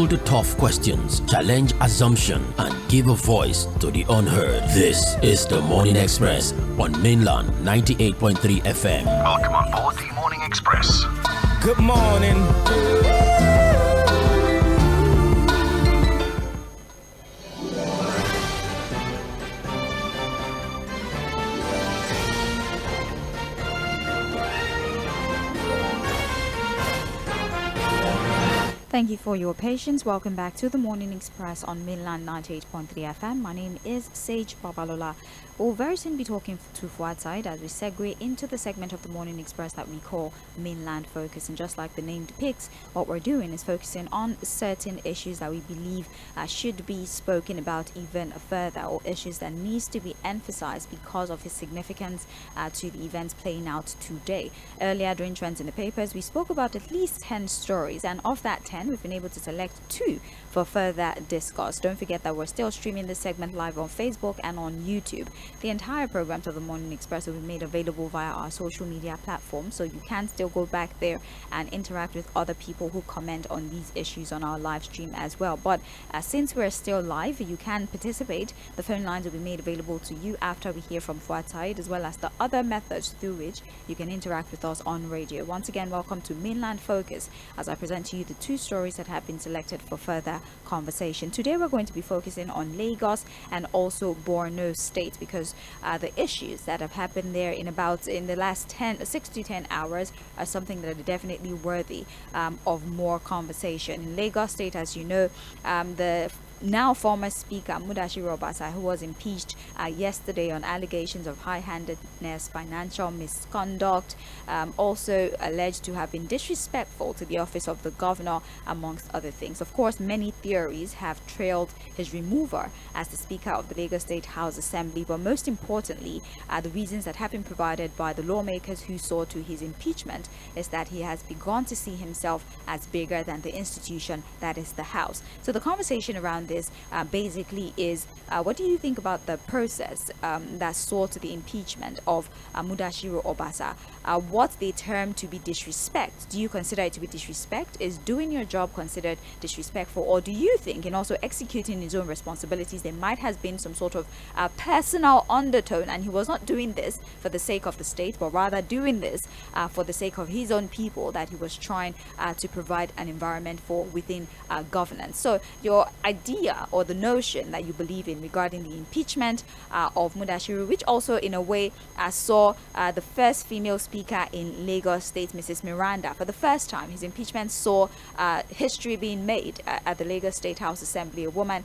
tackle the tough questions, challenge assumption, and give a voice to the unheard. This is the Morning Express on Mainland 98.3 FM. Welcome on board the Morning Express. Good morning. Thank you for your patience. Welcome back to the Morning Express on Mainland 98.3 FM. My name is Sage Babalola. We'll very soon be talking to Fᴜᴜᴜ as we segue into the segment of the Morning Express that we call Mainland Focus. And just like the name depicts, what we're doing is focusing on certain issues that we believe should be spoken about even further, or issues that needs to be emphasized because of his significance to the events playing out today. Earlier during Trends in the Papers, we spoke about at least 10 stories, and of that 10, we've been able to select 2 for further discuss. Don't forget that we're still streaming this segment live on Facebook and on YouTube. The entire programs of the Morning Express will be made available via our social media platforms, so you can still go back there and interact with other people who comment on these issues on our live stream as well. But since we're still live, you can participate. The phone lines will be made available to you after we hear from Fᴜᴜᴜ, as well as the other methods through which you can interact with us on radio. Once again, welcome to Mainland Focus as I present to you the 2 stories that have been selected for further conversation. Today we're going to be focusing on Lagos and also Borno State, because the issues that have happened there in the last 6 to 10 hours are something that are definitely worthy of more conversation. In Lagos State, as you know, the now former Speaker Mudashiru Obasa, who was impeached yesterday on allegations of high-handedness, financial misconduct, also alleged to have been disrespectful to the office of the governor, amongst other things. Of course, many theories have trailed his removal as the Speaker of the Lagos State House Assembly, but most importantly, the reasons that have been provided by the lawmakers who saw to his impeachment is that he has begun to see himself as bigger than the institution that is the House. So the conversation around this basically is, what do you think about the process that saw to the impeachment of Mudashiru Obasa? What they term to be disrespect? Do you consider it to be disrespect? Is doing your job considered disrespectful? Or do you think in also executing his own responsibilities there might have been some sort of personal undertone, and he was not doing this for the sake of the state, but rather doing this for the sake of his own people that he was trying to provide an environment for within governance? So your idea or the notion that you believe in regarding the impeachment of Mudashiru, which also in a way saw the first female speaker in Lagos State, Mrs. Miranda, for the first time, his impeachment saw history being made at the Lagos State House Assembly. A woman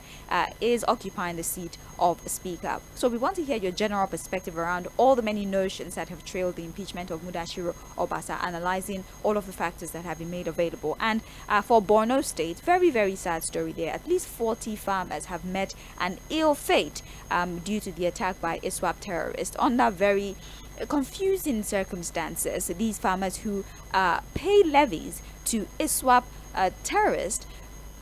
is occupying the seat of Speaker. So we want to hear your general perspective around all the many notions that have trailed the impeachment of Mudashiru Obasa, analyzing all of the factors that have been made available. And for Borno State, very, very sad story there. At least 40 farmers have met an ill fate due to the attack by ISWAP terrorists under very confusing circumstances. These farmers who pay levies to ISWAP terrorists,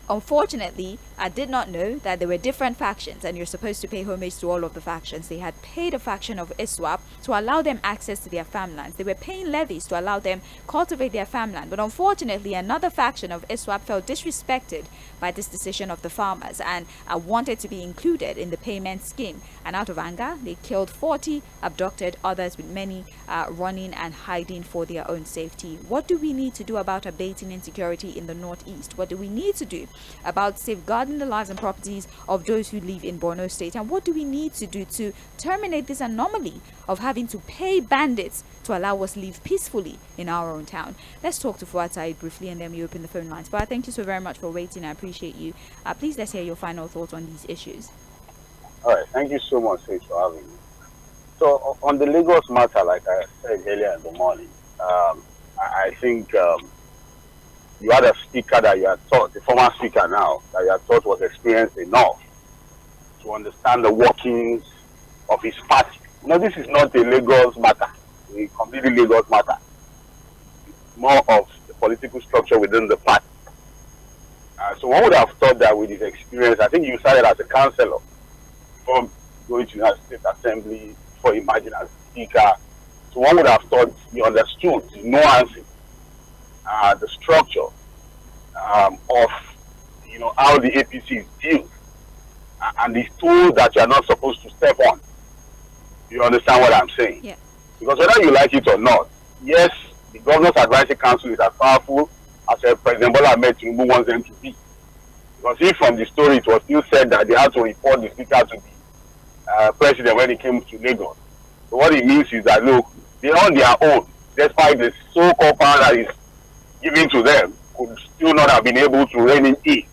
unfortunately, I did not know that there were different factions and you're supposed to pay homage to all of the factions. They had paid a faction of ISWAP to allow them access to their farmlands. They were paying levies to allow them cultivate their farmland. But unfortunately, another faction of ISWAP felt disrespected by this decision of the farmers and wanted to be included in the payment scheme. And out of anger, they killed 40, abducted others, with many running and hiding for their own safety. What do we need to do about abating insecurity in the Northeast? What do we need to do about safeguarding the lives and properties of those who live in Borno State? And what do we need to do to terminate this anomaly of having to pay bandits to allow us live peacefully in our own town? Let's talk to Fᴜᴜᴜ briefly and then we open the phone lines. But thank you so very much for waiting. I appreciate you. Please, let's hear your final thoughts on these issues. All right. Thank you so much, Sage, for having me. So on the Lagos matter, like I said earlier in the morning, I think you had a speaker that you had thought, the former speaker now, that you had thought was experienced enough to understand the workings of his party. This is not a Lagos matter, a completely Lagos matter. It's more of the political structure within the party. So one would have thought that with his experience, I think you started as a councillor, before going to the State Assembly, before emerging as speaker. So one would have thought he understood the nuances, the structure of how the APC is built, and these tools that you are not supposed to step on. You understand what I'm saying? Yeah. Because whether you like it or not, yes, the Governor's Advisory Council is as powerful as President Bola Ahmed Tinubu wants them to be. Because if from the story it was still said that they had to report the speaker to the president when it came to Lagos. So what it means is that, look, they on their own, despite the so-called power that is given to them, could still not have been able to rein in it.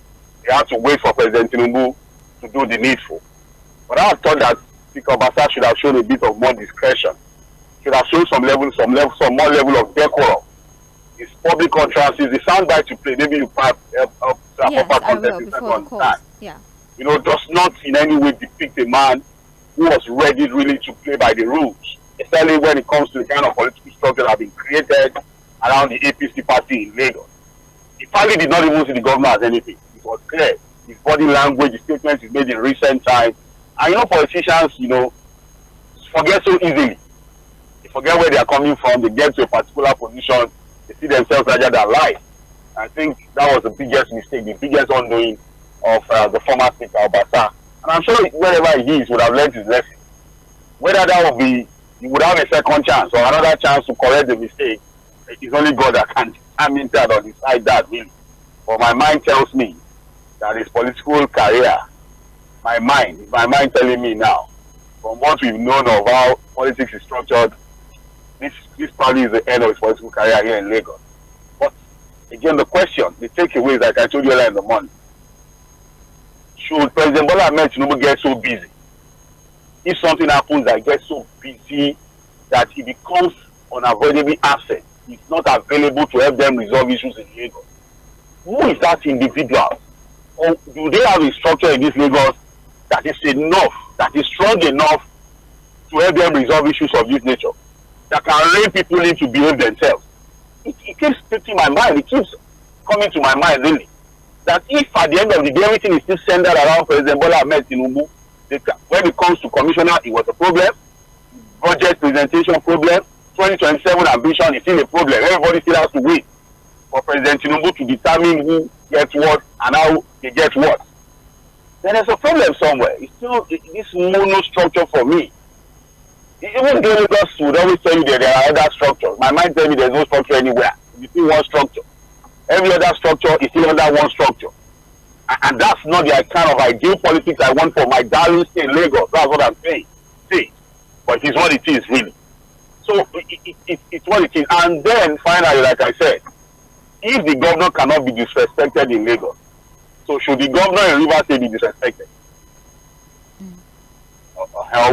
They had to wait for President Tinubu to do the needful. But I thought that Speaker Obasa should have shown a bit of more discretion, should have shown some more level of decorum. It's public utterances, the soundbite you play, maybe you help Yes, I will before the calls. Yeah. Does not in any way depict a man who was ready really to play by the rules, especially when it comes to the kind of political structure that have been created around the APC party in Lagos. He finally did not even see the governor as anything. It was clear. His body language, the statements he made in recent times. And politicians, forget so easily. They forget where they are coming from. They get to a particular position. They see themselves larger than life. I think that was the biggest mistake, the biggest undoing of the former Speaker Obasa. And I'm sure wherever he is, would have learned his lesson. Whether that would be, he would have a second chance or another chance to correct the mistake, it's only God that can determine that or decide that, really. But my mind tells me that his political career, my mind telling me now, from what we've known of how politics is structured, this probably is the end of his political career here in Lagos. But again, the takeaway is, like I told you earlier in the morning, should President Bola Ahmed Tinubu get so busy? If something happens that gets so busy that he becomes unavoidably absent, he's not available to help them resolve issues in Lagos, who is that individual? Or do they have a structure in this Lagos that is enough, that is strong enough to help them resolve issues of this nature, that can rein people in to behave themselves? It keeps taking my mind, it keeps coming to my mind, really, that if at the end of the day everything is still centered around President Bola Ahmed Tinubu, when it comes to commissioner, it was a problem, budget presentation problem, 2027 ambition is still a problem. Everybody still has to wait for President Tinubu to determine who gets what and how they get what. Then there's a problem somewhere. It's still this mono structure for me. Even the Lagos would always tell you that there are other structures. My mind tells me there's no structure anywhere. It's still one structure. Every other structure is still under one structure. And that's not the kind of ideal politics I want for my darling state, Lagos. That's what I'm saying. See, but it's what it is, really. So it's what it is. And then finally, like I said, if the governor cannot be disrespected in Lagos, so should the governor in Rivers State be disrespected?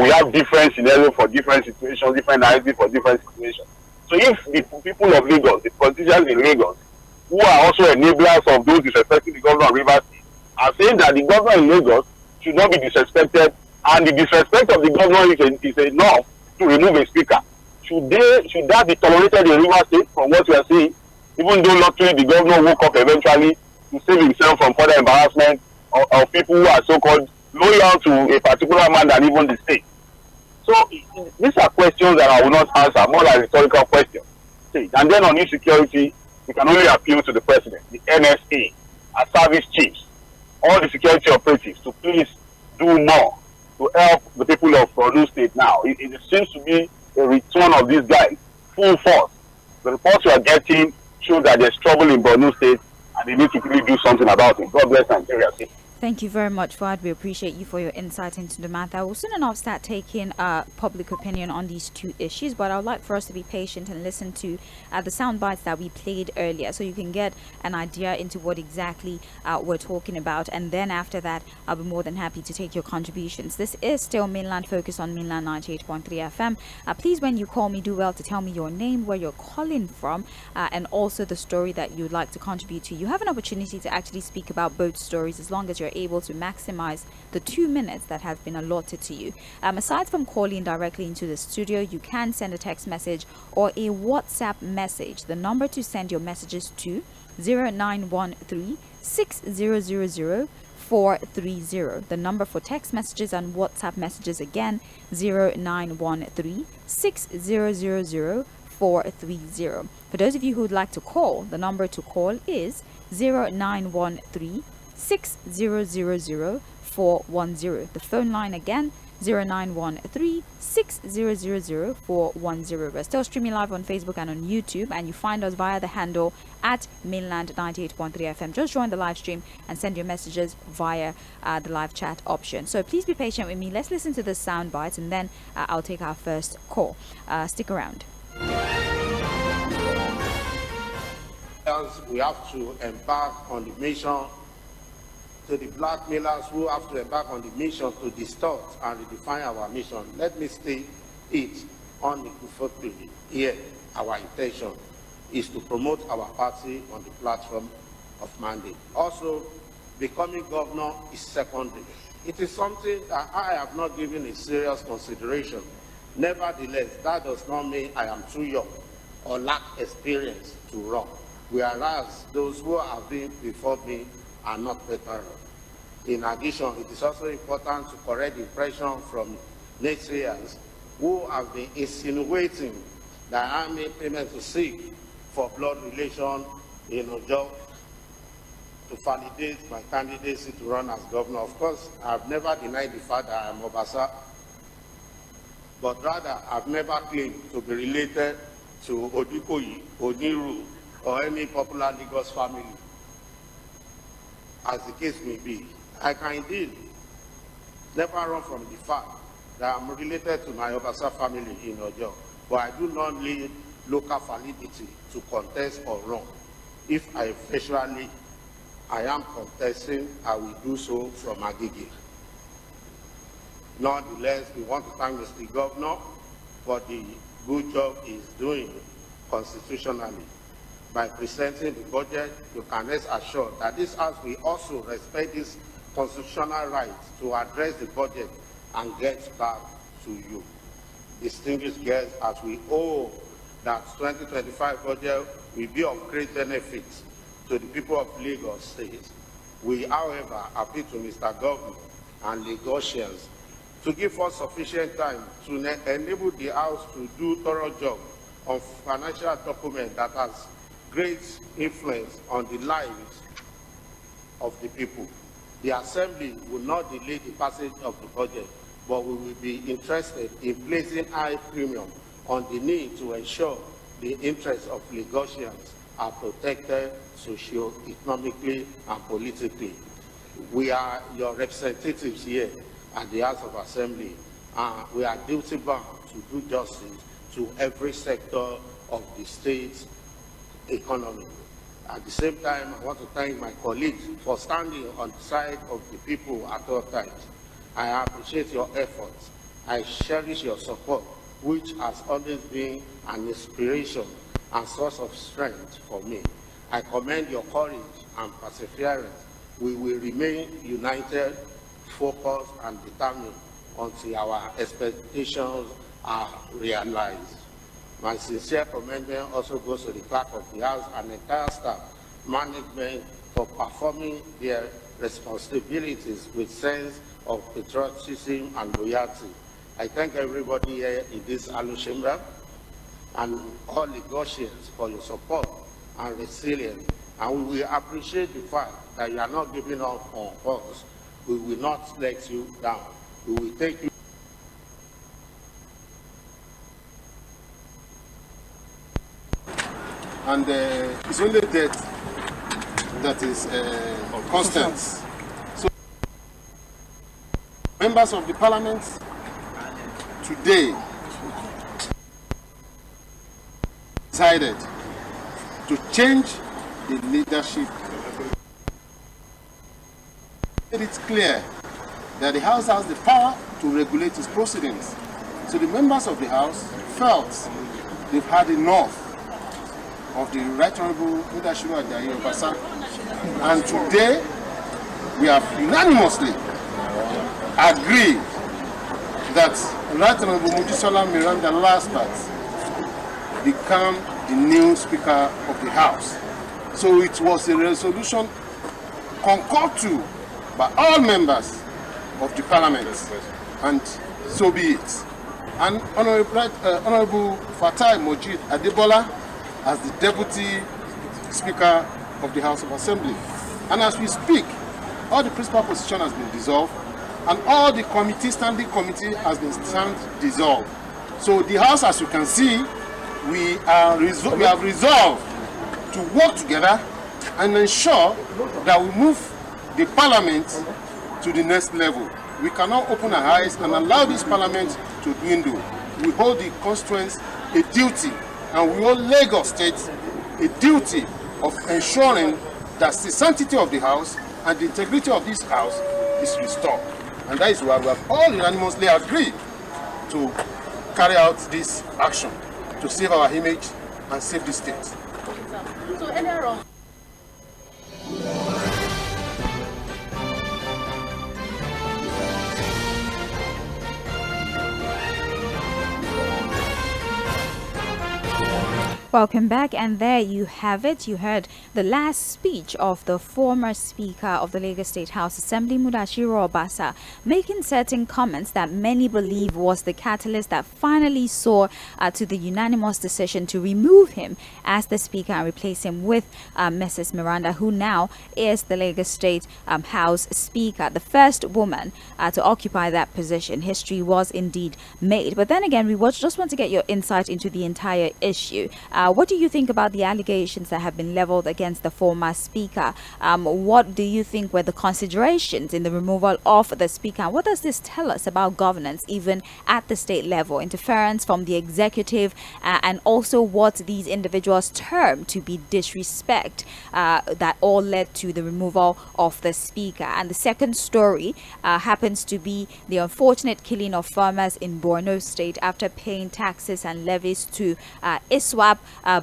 We have different scenarios for different situations, different narratives for different situations. So if the people of Lagos, the politicians in Lagos, who are also enablers of those disrespecting the governor of Rivers State, are saying that the governor in Lagos should not be disrespected, and the disrespect of the governor is enough to remove a speaker, should that be tolerated in Rivers State from what we are seeing? Even though luckily the governor woke up eventually to save himself from further embarrassment of people who are so-called loyal to a particular man than even the state. So these are questions that I will not answer, more like rhetorical questions. And then on insecurity, we can only appeal to the president, the NSA, our service chiefs, all the security operatives to please do more to help the people of Borno State now. It seems to be a return of these guys, full force. The reports we are getting show that there's trouble in Borno State and they need to really do something about it. God bless Nigeria. Thank you very much, Fuad. We appreciate you for your insight into the matter. We'll soon enough start taking public opinion on these two issues, but I would like for us to be patient and listen to the sound bites that we played earlier so you can get an idea into what exactly we're talking about. And then after that, I'll be more than happy to take your contributions. This is still Mainland Focus on Mainland 98.3 FM. Please, when you call me, do well to tell me your name, where you're calling from, and also the story that you'd like to contribute to. You have an opportunity to actually speak about both stories as long as you're able to maximize the 2 minutes that has been allotted to you. Aside from calling directly into the studio, you can send a text message or a WhatsApp message. The number to send your messages to 0913 6000 430. The number for text messages and WhatsApp messages again, 0913 6000 430. For those of you who would like to call, the number to call is 0913 410. The phone line again, 0913-6000-410. We're still streaming live on Facebook and on YouTube, and you find us via the handle at Mainland 98.3 FM. Just join the live stream and send your messages via the live chat option. So please be patient with me. Let's listen to the sound bites, and then I'll take our first call. Stick around. We have to embark on the mission, to the blackmailers who have to embark on the mission to distort and redefine our mission. Let me state it unequivocally here. Our intention is to promote our party on the platform of mandate. Also, becoming governor is secondary. It is something that I have not given a serious consideration. Nevertheless, that does not mean I am too young or lack experience to run, whereas those who have been before me are not better. In addition, it is also important to correct the impression from naysayers who have been insinuating that I made payment to seek for blood relation in Ojo to validate my candidacy to run as governor. Of course, I have never denied the fact that I am Obasa, but rather I've never claimed to be related to Odikoyi, Oniru, or any popular Lagos family, as the case may be. I can indeed never run from the fact that I'm related to my Obasa family in Ojo, but I do not need local validity to contest or run. If I am contesting, I will do so from Agege. Nonetheless, we want to thank Mr. Governor for the good job he's doing constitutionally. By presenting the budget, you can rest assured that this House will also respect this constitutional right to address the budget and get back to you. Distinguished guests, as we hope that 2025 budget will be of great benefit to the people of Lagos State, we, however, appeal to Mr. Governor and Lagosians to give us sufficient time to enable the House to do thorough job on financial document that has great influence on the lives of the people. The Assembly will not delay the passage of the budget, but we will be interested in placing high premium on the need to ensure the interests of Lagosians are protected socio-economically and politically. We are your representatives here at the House of Assembly, and we are duty bound to do justice to every sector of the state's economy. At the same time, I want to thank my colleagues for standing on the side of the people at all times. I appreciate your efforts. I cherish your support, which has always been an inspiration and source of strength for me. I commend your courage and perseverance. We will remain united, focused, and determined until our expectations are realized. My sincere commendation also goes to the clerk of the House and the entire staff management for performing their responsibilities with sense of patriotism and loyalty. I thank everybody here in this Alu Chamber and all Lagosians for your support and resilience. And we will appreciate the fact that you are not giving up on us. We will not let you down. We will take you. And it's only death that is constant. So, members of the Parliament today decided to change the leadership. It's clear that the House has the power to regulate its proceedings. So the members of the House felt they've had enough of the Right Honorable Mzoɪᴜᴜ Fᴏᴜᴜ, and today we have unanimously agreed that Right Honorable Mojisola Miranda Laspat become the new Speaker of the House. So it was a resolution concurred to by all members of the Parliament, and so be it. And Honorable Fatai Mojeed Adebola as the Deputy Speaker of the House of Assembly. And as we speak, all the principal position has been dissolved, and all the standing committee has been dissolved. So the House, as you can see, we have resolved to work together and ensure that we move the Parliament to the next level. We cannot open our eyes and allow this Parliament to dwindle. We hold the constituents a duty, and we hold Lagos State a duty of ensuring that the sanctity of the House and the integrity of this House is restored. And that is why we have all unanimously agreed to carry out this action to save our image and save the state. So earlier on, welcome back, and there you have it. You heard the last speech of the former Speaker of the Lagos State House Assembly, Mudashiru Obasa, making certain comments that many believe was the catalyst that finally saw to the unanimous decision to remove him as the Speaker and replace him with Mrs. Miranda, who now is the Lagos State House Speaker, the first woman to occupy that position. History was indeed made. But then again, we just want to get your insight into the entire issue. What do you think about the allegations that have been leveled against the former Speaker? What do you think were the considerations in the removal of the Speaker? What does this tell us about governance, even at the state level? Interference from the executive, and also what these individuals term to be disrespect, that all led to the removal of the Speaker. And the second story happens to be the unfortunate killing of farmers in Borno State after paying taxes and levies to ISWAP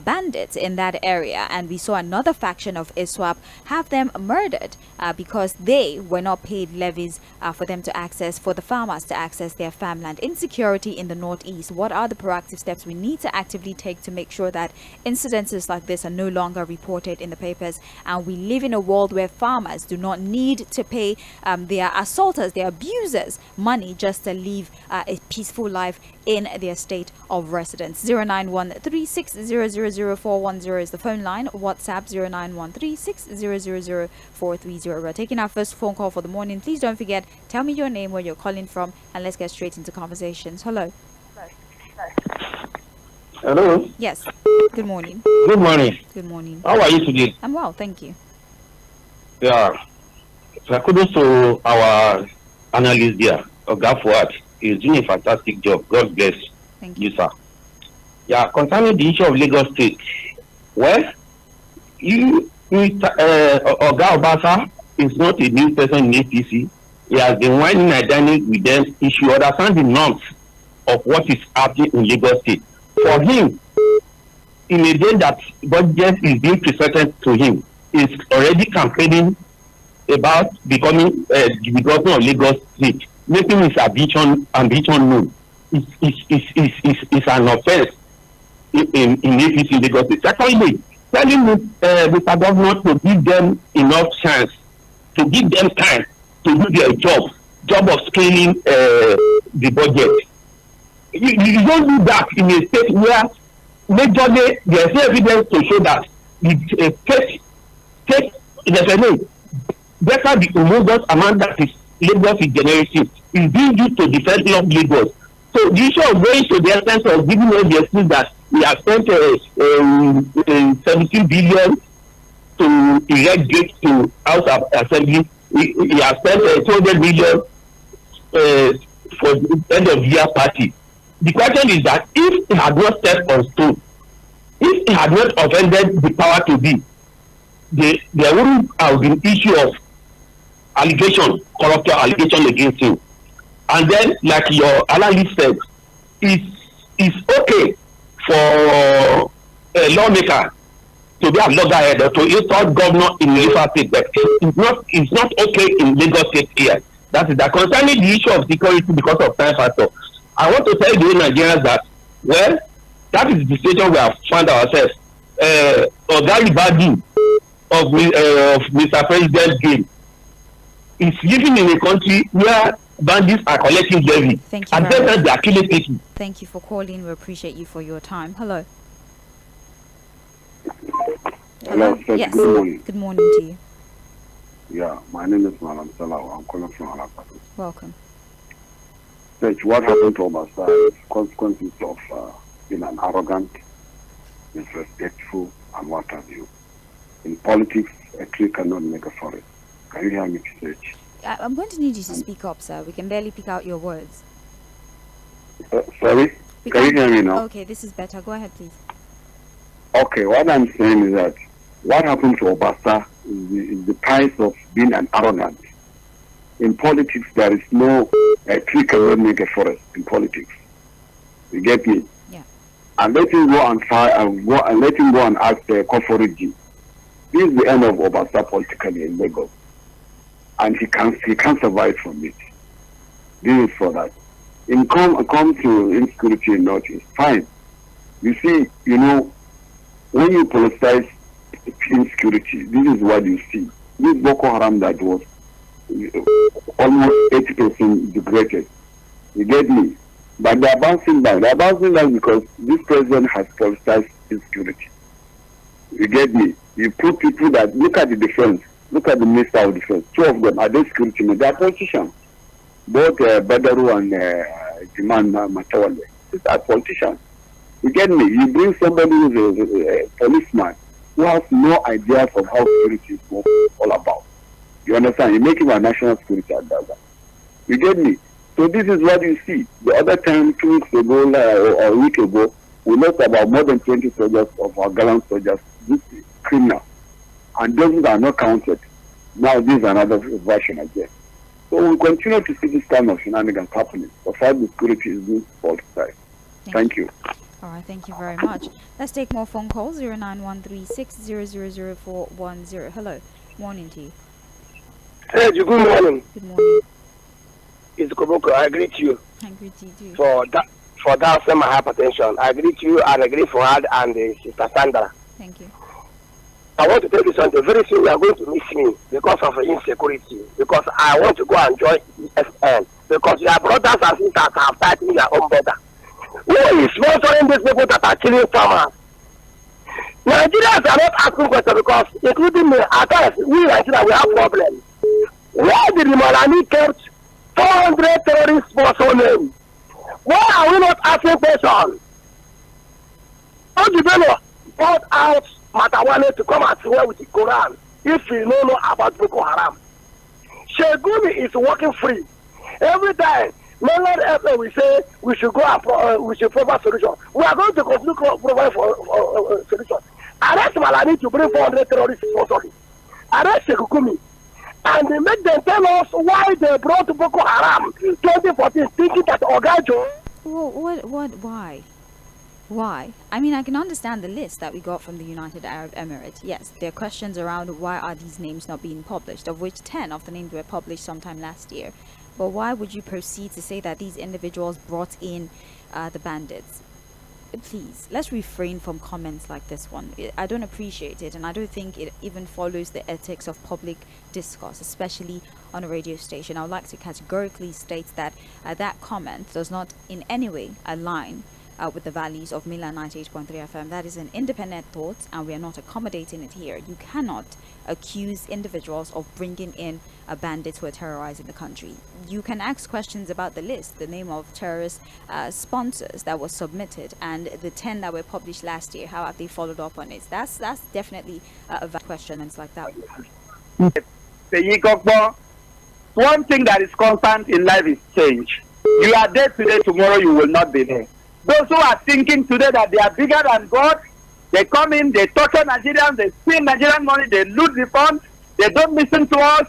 bandits in that area. And we saw another faction of ISWAP have them murdered because they were not paid levies for them to access, for the farmers to access their farmland. Insecurity in the northeast. What are the proactive steps we need to actively take to make sure that incidences like this are no longer reported in the papers, and we live in a world where farmers do not need to pay their assaulters, their abusers, money just to live a peaceful life in their state of residence? 09136000410 is the phone line. WhatsApp 09136000430. We're taking our first phone call for the morning. Please don't forget, tell me your name, where you're calling from, and let's get straight into conversations. Hello. Hello. Yes. Good morning. Good morning. Good morning. How are you today? I'm well, thank you. Yeah. So kudos to our analyst there, Oga Fuad. He's doing a fantastic job. God bless you, sir. Yeah, concerning the issue of Lagos State, well, Oga Obasa is not a new person in APC. He has been whining and dining with them. He should understand the norms of what is happening in Lagos State. For him, in a day that budget is being presented to him, is already campaigning about becoming the governor of Lagos State, making his ambition known. Is an offense in APC Lagos State. Secondly, telling Mr. Governor to give them enough chance, to give them time to do their job of scaling the budget. You don't do that in a state where majorly there is no evidence to show that the state there's a name better the humongous amount that is Lagos is generating is being used to defend Lagos. So the issue of going to the extent of giving us the excuse that we have spent 17 billion to erect gates to House of Assembly. We have spent 200 million for the end of year party. The question is that if he had not stepped on stone, if he had not offended the power to be, there wouldn't have been issue of corrupt allegation against him. And then, like your analyst said, it's okay for a lawmaker to be a loggerhead or to insult governor in Lagos State, but it's not okay in Lagos State here. That is that. Concerning the issue of security because of time factor, I want to tell you Nigerians that, well, that is the situation we have found ourselves. Oga Ibadi of Mr. President's game is living in a country where bandits are collecting levy. Thank you. And then they are killing people. Thank you for calling. We appreciate you for your time. Hello. Hello. Yes. Good morning. Good morning to you. Yeah, my name is Msalao. I'm calling from Alapatu. Welcome. Search, what happened to Obasa is consequences of being an arrogant, disrespectful, and what have you. In politics, a tree cannot make a forest. Can you hear me, Search? I'm going to need you to speak up, sir. We can barely pick out your words. Sorry? Can you hear me now? Okay, this is better. Go ahead, please. Okay, what I'm saying is that what happened to Obasa is the price of being an arrogant. In politics, there is no tree cannot make a forest in politics. You get me? Yeah. And let him go and fire and let him go and ask Cᴏᴜᴜ. This is the end of Obasa politically in Lagos, and he can't survive from it. This is for that. In come to insecurity in North, it's fine. You see, when you politicize insecurity, this is what you see. This Boko Haram that was almost 80% degraded. You get me? But they are bouncing back. They are bouncing back because this president has politicized insecurity. You get me? You put people that look at the defense, look at the Minister of Defense. Two of them are the security men. They are politicians. Both Badaru and Jiman Matawale. These are politicians. You get me? You bring somebody who is a policeman who has no idea of how security is all about. You understand? You make him a national security advisor. You get me? So this is what you see. The other time, 2 weeks ago or a week ago, we lost about more than 20 soldiers of our gallant soldiers. This is criminal. And those are not counted. Now this is another version again. So we continue to see this kind of shenanigans happening. The fight with security is being politicized. Thank you. All right, thank you very much. Let's take more phone calls. 091360000410. Hello. Morning to you. Hey, good morning. Good morning. It's Koboko. I greet you. I greet you too. For that same hypertension. I greet you and I greet Fuad and Sister Sandra. Thank you. I want to tell you something. Very soon you are going to miss me because of insecurity. Because I want to go and join EFN. Because your brothers and sisters are fighting their own brother. Who is sponsoring these people that are killing farmers? Nigerians are not asking questions because, including me, at times, we Nigerians, we have problems. Why did the Malani kept 400 terrorists for so long? Why are we not asking questions? How do you brought out Matawane to come and swear with the Quran if you don't know about Boko Haram? Shegumi is working free. Every time, mainland FM we say we should go and we should provide solution. We are going to continue to provide for solution. Arrest Malani to bring 400 terrorists for sorry. Arrest Shegumi. And they make them tell us why they brought Boko Haram 2014 thinking that Ogajo. Why? Why? I mean, I can understand the list that we got from the United Arab Emirates. Yes, there are questions around why are these names not being published, of which 10 of the names were published sometime last year. But why would you proceed to say that these individuals brought in the bandits? Please, let's refrain from comments like this one. I don't appreciate it, and I don't think it even follows the ethics of public discourse, especially on a radio station. I would like to categorically state that that comment does not in any way align with the values of Mainland 98.3 FM. That is an independent thought, and we are not accommodating it here. You cannot accuse individuals of bringing in bandits who are terrorizing the country. You can ask questions about the list, the name of terrorist sponsors that was submitted, and the 10 that were published last year. How have they followed up on it? That's definitely a valid question, and it's like that. One thing that is constant in life is change. You are there today, tomorrow you will not be there. Those who are thinking today that they are bigger than God, they come in, they torture Nigerians, they steal Nigerian money, they loot the funds, they don't listen to us.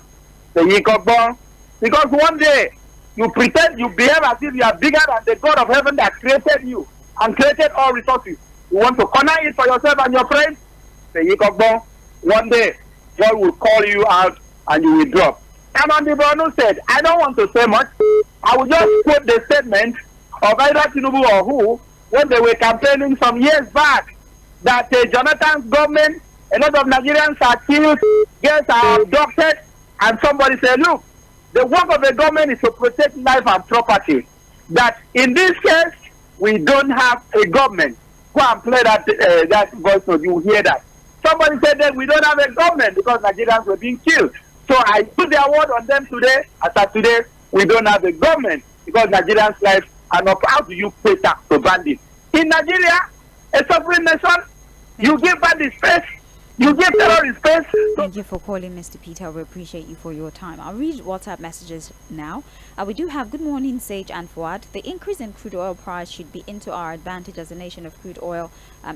Because one day you pretend, you behave as if you are bigger than the God of heaven that created you and created all resources. You want to corner it for yourself and your friends. One day God will call you out and you will drop. And on the Bruno said, I don't want to say much. I will just quote the statement of either Tinubu or who, when they were campaigning some years back, that Jonathan's government, a lot of Nigerians are killed, girls are abducted, and somebody said, look, the work of the government is to protect life and property. That in this case, we don't have a government. Go and play that voice so you hear that. Somebody said that we don't have a government because Nigerians were being killed. So I put the award on them today. As of today, we don't have a government because Nigerians' lives are not. How do you pay tax to bandits? In Nigeria, a sovereign nation, you give bandits space, you give terrorists space. Thank you for calling, Mr. Peter. We appreciate you for your time. I'll read WhatsApp messages now. We do have good morning, Sage and Fuad. The increase in crude oil price should be into our advantage as a nation of crude oil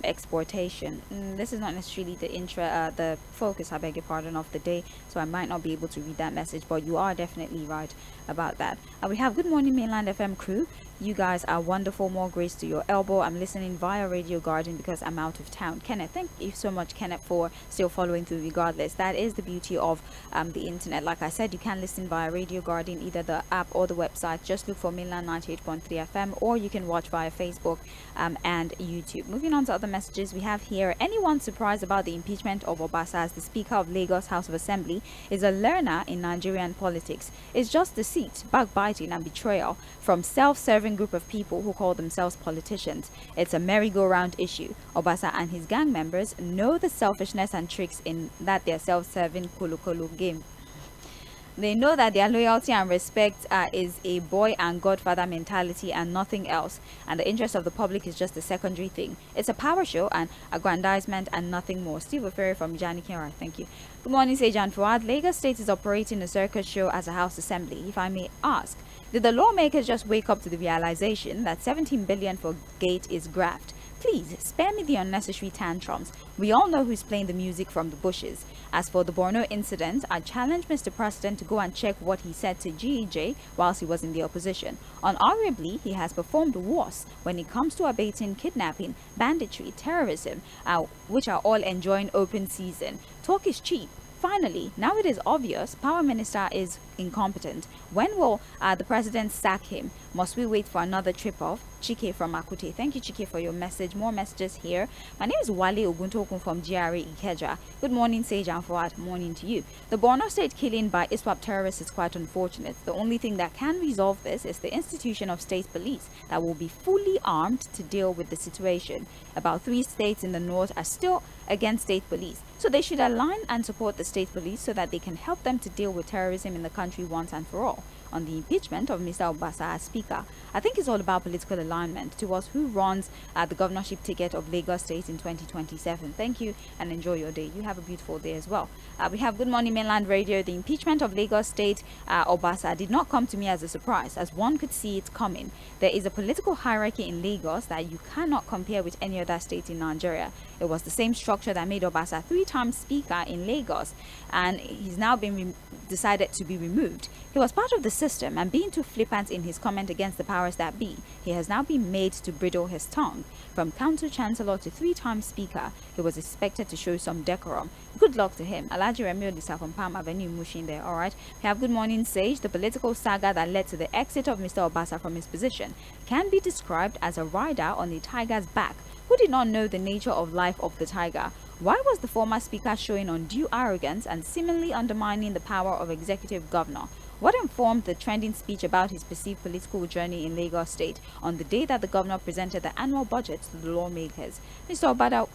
exportation. This is not necessarily the focus, I beg your pardon, of the day, so I might not be able to read that message, but you are definitely right about that. We have good morning, Mainland FM crew. You guys are wonderful. More grace to your elbow. I'm listening via Radio Garden because I'm out of town. Kenneth, thank you so much, Kenneth, for still following through regardless. That is the beauty of the internet. Like I said, you can listen via Radio Garden, either the app or the website. Just look for Mainland 98.3 FM, or you can watch via Facebook and YouTube. Moving on to other messages we have here. Anyone surprised about the impeachment of Obasa as the Speaker of Lagos House of Assembly is a learner in Nigerian politics. It's just deceit, backbiting and betrayal from self-serving group of people who call themselves politicians. It's a merry-go-round issue. Obasa and his gang members know the selfishness and tricks in that their self-serving kolo game. They know that their loyalty and respect is a boy and godfather mentality and nothing else, and the interest of the public is just a secondary thing. It's a power show and aggrandizement and nothing more. Steve Oferi from Janikera, thank you. Good morning, Sage and Fuad. Lagos State is operating a circus show as a House Assembly. If I may ask, did the lawmakers just wake up to the realization that 17 billion for gate is graft? Please spare me the unnecessary tantrums. We all know who's playing the music from the bushes. As for the Borno incident, I challenge Mr. President to go and check what he said to GEJ whilst he was in the opposition. Unarguably, he has performed worse when it comes to abating kidnapping, banditry, terrorism, which are all enjoying open season. Talk is cheap. Finally, now it is obvious Power Minister is incompetent. When will the President sack him? Must we wait for another trip off? Chike from Akute. Thank you, Chike, for your message. More messages here. My name is Wale Oguntokun from GRA Ikeja. Good morning, Sage and Fuad. Morning to you. The Borno State killing by ISWAP terrorists is quite unfortunate. The only thing that can resolve this is the institution of state police that will be fully armed to deal with the situation. About 3 states in the north are still against state police, so they should align and support the state police so that they can help them to deal with terrorism in the country once and for all. On the impeachment of Mr. Obasa as Speaker, I think it's all about political alignment towards who runs the governorship ticket of Lagos State in 2027. Thank you and enjoy your day. You have a beautiful day as well. We have Good Morning Mainland Radio. The impeachment of Lagos State Obasa did not come to me as a surprise, as one could see it coming. There is a political hierarchy in Lagos that you cannot compare with any other state in Nigeria. It was the same structure that made Obasa 3-time Speaker in Lagos, and he's now been decided to be removed. He was part of the system, and being too flippant in his comment against the powers that be, he has now been made to bridle his tongue. From Council Chancellor to 3-time Speaker, he was expected to show some decorum. Good luck to him. Alaji Remio Lisa from Palm Avenue, Mushin there. All right. We have Good Morning Sage. The political saga that led to the exit of Mr. Obasa from his position can be described as a rider on the tiger's back who did not know the nature of life of the tiger. Why was the former speaker showing undue arrogance and seemingly undermining the power of executive governor? What informed the trending speech about his perceived political journey in Lagos State on the day that the governor presented the annual budget to the lawmakers? Mr.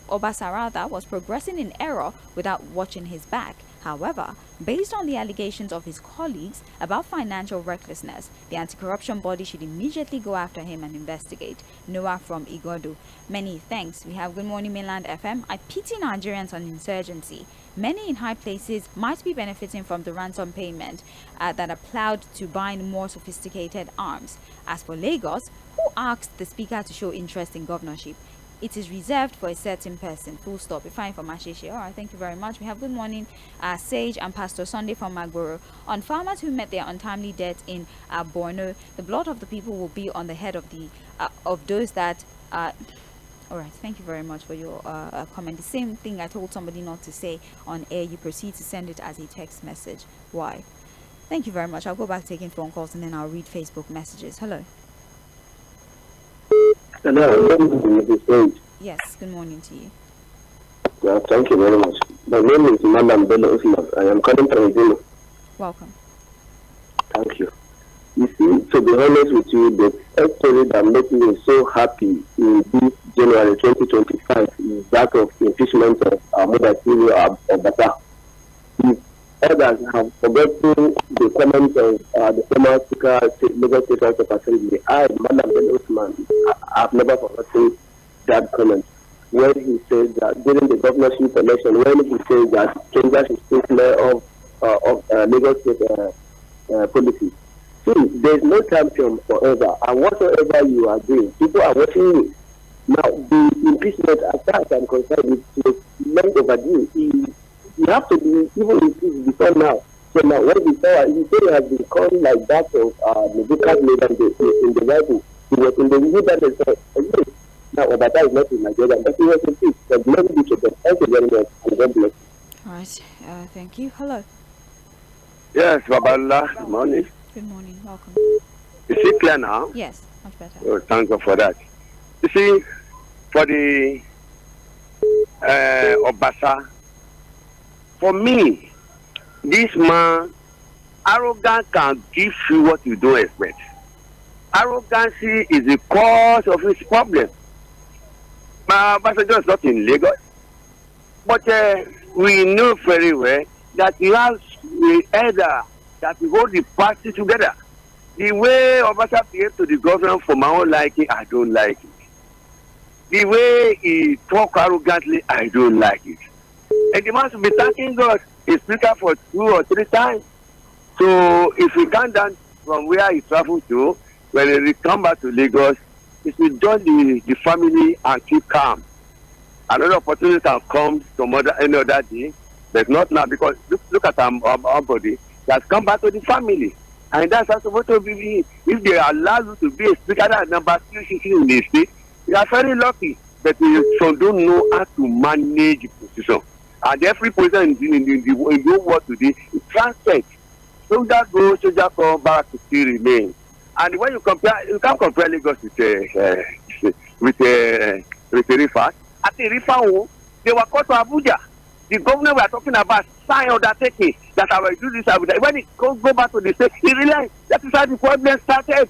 Obasa was progressing in error without watching his back. However, based on the allegations of his colleagues about financial recklessness, the anti-corruption body should immediately go after him and investigate. Noah from Igodo. Many thanks. We have Good Morning Mainland FM. I pity Nigerians on insurgency. Many in high places might be benefiting from the ransom payment that are plowed to buying more sophisticated arms. As for Lagos, who asked the speaker to show interest in governorship? It is reserved for a certain person. Full stop. If I'm from Ashishi. All right, thank you very much. We have Good Morning Sage and Pastor Sunday from Magboro. On farmers who met their untimely death in Borno, the blood of the people will be on the head of the of those that. All right, thank you very much for your comment. The same thing I told somebody not to say on air. You proceed to send it as a text message. Why? Thank you very much. I'll go back taking phone calls and then I'll read Facebook messages. Hello. Hello. Yes, good morning to you. Yeah, thank you very much. My name is Madam Bello Usman. I am calling from Zulu. Welcome. Thank you. You see, to be honest with you, the story that makes me so happy in this January 2025 is that of impeachment of Obasa. others have forgotten the comments of the former Speaker, Lagos State House of Assembly. I, Madam Osman, I have never forgotten that comment when he said that during the governorship election, when he said that strangers should speak more of Lagos State policy. See, there is no champion forever, and whatsoever you are doing, people are watching you. Now, the impeachment, as far as I'm concerned, is long overdue. You have to be even impeached before now. So now, when he has become like that of Nebuchadnezzar in the Bible, he was in the wilderness. Now, Obata is not in Nigeria, but he was impeached. But glory be to God. Thank you very much, and God bless you. All right. Thank you. Hello. Yes, Babala. Good morning. Good morning. Welcome. Is it clear now? Yes, much better. Oh, thank God for that. You see, for the Obasa, for me, this man, arrogance can give you what you don't expect. Arrogancy is the cause of his problem. My Obasa is not in Lagos, but we know very well that he has the elder that we hold the party together. The way Obasa behaved to the government for my own liking, I don't like it. The way he talk arrogantly, I don't like it. And the man should be thanking God. He speaker for 2 or 3 times. So if he come down from where he traveled to, when he come back to Lagos, he should join the family and keep calm. Another opportunity can come some any other day, but not now, because look at our body. He has come back to the family. And that's how supposed to be. If they allow you to be a speaker at number 3 in the state, you are very lucky. But you don't know how to manage the position. And every position in the world today is transferred. So that goes, so that come back to still remain. And when you can't compare Lagos with the Rifa. At the Rifa, they were called to Abuja. The governor we are talking about sign undertaking that I will do this. When it go back to the state, he realized that is how the problem started.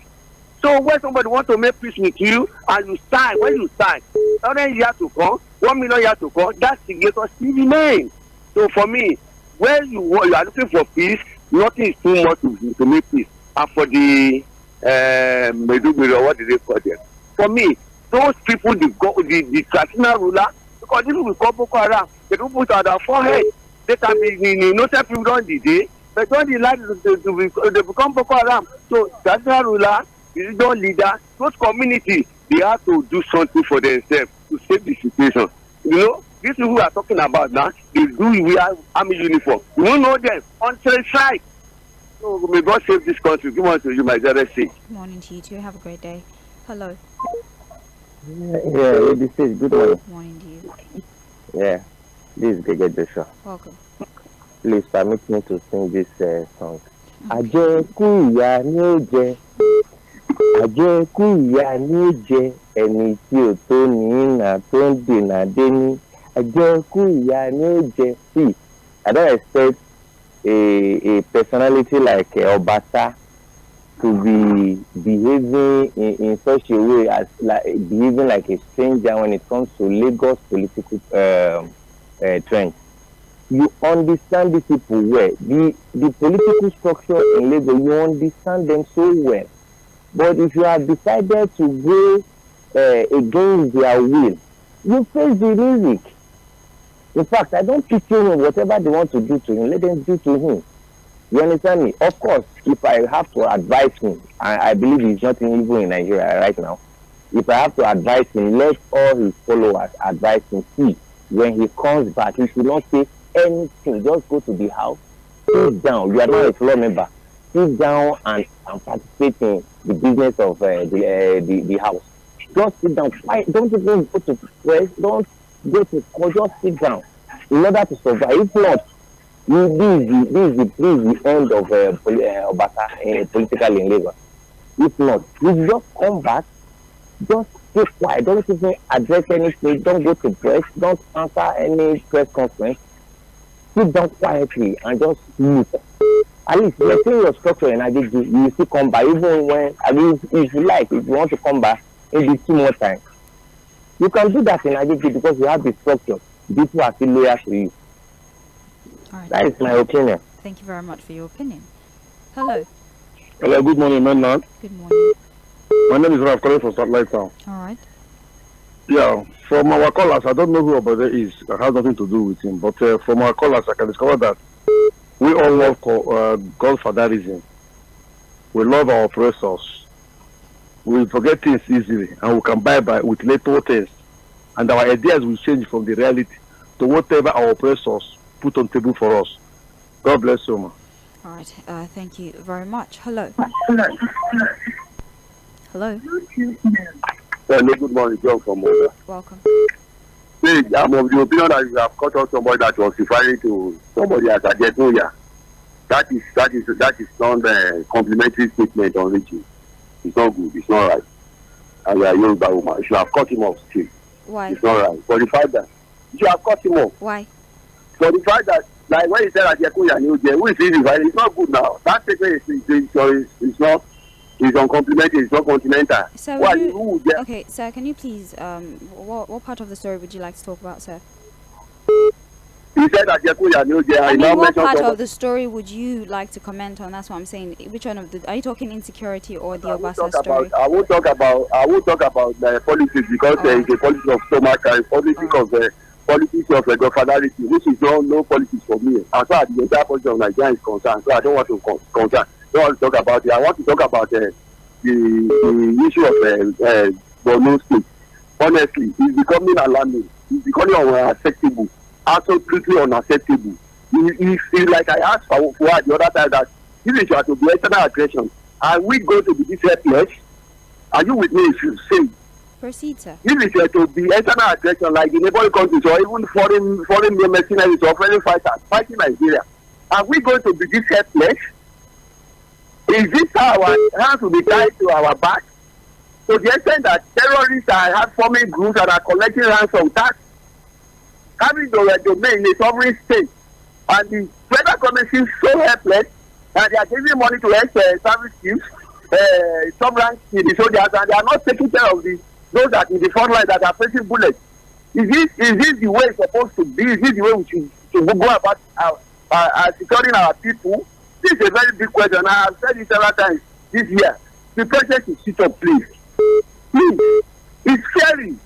So when somebody wants to make peace with you and you sign, when you sign, 100 years to come, 1 million years to come, that signature still remains. So for me, when you are looking for peace, nothing is too much to make peace. And for the what did they call them? For me, those people, the traditional ruler, because if we call Boko Haram, they don't put on their forehead. They can be innocent people during the day, but when they like they become Boko Haram. So traditional ruler, the leader, those communities, they have to do something for themselves to save the situation. You know, these people we are talking about now, they do wear army uniform. You don't know them until strike. So may God save this country. Good morning to you, my dear. Good morning to you too. Have a great day. Hello. Yeah, this is good morning. Good morning to you. Yeah, this is Ggg Joshua. Welcome. Please permit me to sing this song. Àjẹkù ìyà ni ó jẹ, àjẹkù ìyà ni ó jẹ, ẹni tí ò tó ní ìnà tó ń dènà dé ní. Àjẹkù ìyà ni ó jẹ. See, I don't expect a personality like Obasa to be behaving in such a way as behaving like a stranger when it comes to Lagos political trends. You understand these people well. The political structure in Lagos, you understand them so well. But if you have decided to go against their will, you face the music. In fact, I don't pity him. Whatever they want to do to him, let them do to him. You understand me? Of course, if I have to advise him, I believe he's not even in Nigeria right now. If I have to advise him, let all his followers advise him. See, when he comes back, he should not say anything. Just go to the house, sit down. You are not a floor member. Sit down and participate in the business of the house. Just sit down. Don't even go to press. Don't go to court. Just sit down in order to survive. If not, this is the end of Obasa politically in Lagos. If not, you just come back, just stay quiet. Don't even address anything. Don't go to press. Don't answer any press conference. Sit down quietly and just look. At least maintain your structure in Agege. You will still come back. Even when, I mean, if you like, if you want to come back, maybe 2 more times. You can do that in Agege because you have the structure. People are still loyal to you. All right. That is my opinion. Thank you very much for your opinion. Hello. Hello, good morning, man. Good morning. My name is Ralph calling from Satellite Town. All right. Yeah, from our callers, I don't know who Obade is. It has nothing to do with him. But from our callers, I can discover that we all love Godfatherism. We love our oppressors. We forget things easily, and we can buy with little things. And our ideas will change from the reality to whatever our oppressors put on table for us. God bless you, man. All right. Thank you very much. Hello. Hello. Hello, good morning, John from Oda. Welcome. See, I'm of the opinion that you have caught on somebody that was referring to somebody as a Jetoya. That is not a complimentary statement on Richie. It's not good. It's not right. And you are a Yoruba woman. You should have cut him off still. Why? It's not right. For the fact that you should have cut him off. Why? For the fact that, like when you said that Jetoya, who is it? It's not good now. That statement is not. It's uncomplimentary. It's not continental. Sir, okay, sir, can you please, what part of the story would you like to talk about, sir? He said that what part of the story would you like to comment on? That's what I'm saying. Which one of the, are you talking insecurity or the Obasa story? I won't talk about the politics because there is a politics of stomach and politics of the politics of godfatherity, which is no politics for me. As far as the entire politics of Nigeria is concerned, so I don't want to don't want to talk about it. I want to talk about the issue of Borno State. Honestly, it's becoming alarming. It's becoming unacceptable. Absolutely unacceptable. It's like I asked for the other time that if it were to be external aggression, are we going to be this helpless? Are you with me if you say? Proceed, sir. If it were to be external aggression like the neighboring countries or even foreign mercenaries or foreign fighters fighting Nigeria, are we going to be this helpless? Is this how our hands will be tied to our back? To the extent that terrorists are forming groups and are collecting ransom tax, having the domain in a sovereign state, and the federal government seems so helpless that they are giving money to service chiefs, sovereign the soldiers, and they are not taking care of those that in the front line that are facing bullets. Is this the way it's supposed to be? Is this the way we should go about securing our people? This is a very big question. I have said it several times this year. The president should sit up, please. Please. It's scary.